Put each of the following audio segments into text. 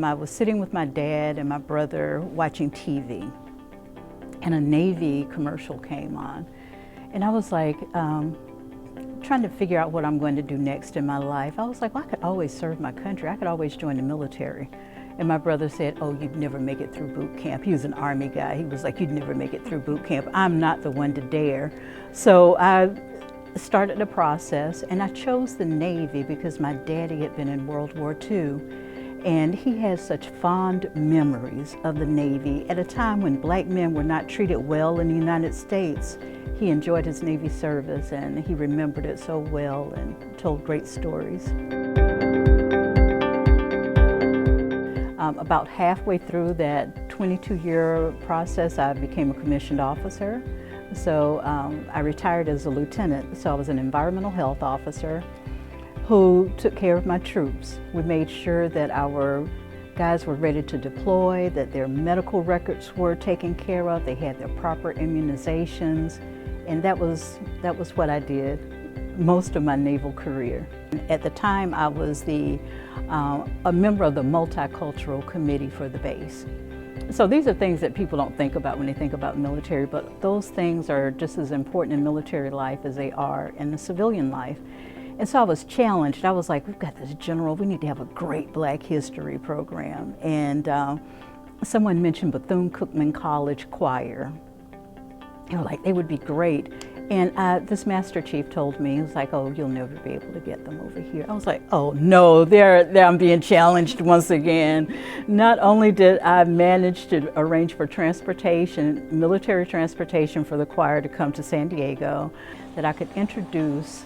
I was sitting with my dad and my brother watching TV, and a Navy commercial came on. And I was like, trying to figure out what I'm going to do next in my life. I was like, well, I could always serve my country. I could always join the military. And my brother said, oh, you'd never make it through boot camp. He was an Army guy. He was like, you'd never make it through boot camp. I'm not the one to dare. So I started the process, and I chose the Navy because my daddy had been in World War II. And he has such fond memories of the Navy at a time when black men were not treated well in the United States. He enjoyed his Navy service, and he remembered it so well and told great stories. About halfway through that 22-year process, I became a commissioned officer. So I retired as a lieutenant, so I was an environmental health officer who took care of my troops. We made sure that our guys were ready to deploy, that their medical records were taken care of, they had their proper immunizations, and that was what I did most of my naval career. At the time, I was a member of the multicultural committee for the base. So these are things that people don't think about when they think about military, but those things are just as important in military life as they are in the civilian life. And so I was challenged. I was like, we've got this general, we need to have a great Black history program. And someone mentioned Bethune-Cookman College Choir. You know, like, they would be great. And this Master Chief told me, he was like, oh, you'll never be able to get them over here. I was like, oh no, there I'm being challenged once again. Not only did I manage to arrange for transportation, military transportation for the choir to come to San Diego, that I could introduce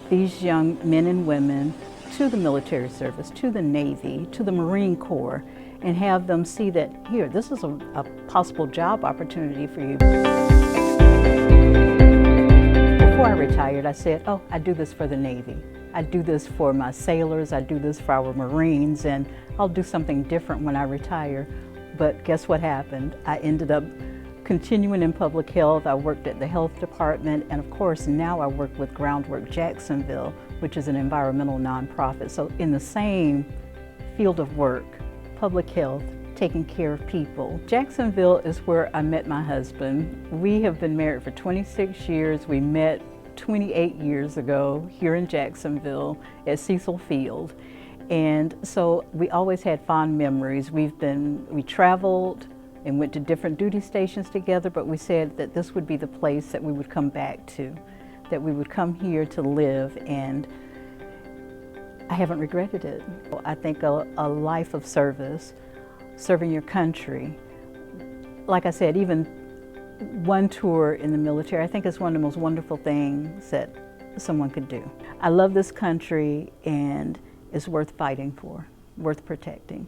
these young men and women to the military service, to the Navy, to the Marine Corps, and have them see that, here, this is a possible job opportunity for you. Before I retired, I said, oh, I do this for the Navy. I do this for my sailors, I do this for our Marines, and I'll do something different when I retire. But guess what happened? I ended up continuing in public health. I worked at the health department, and of course now I work with Groundwork Jacksonville, which is an environmental nonprofit. So in the same field of work, public health, taking care of people. Jacksonville is where I met my husband. We have been married for 26 years. We met 28 years ago here in Jacksonville at Cecil Field. And so we always had fond memories. We traveled and went to different duty stations together, but we said that this would be the place that we would come back to, that we would come here to live, and I haven't regretted it. I think a life of service, serving your country, like I said, even one tour in the military, I think is one of the most wonderful things that someone could do. I love this country, and it's worth fighting for, worth protecting.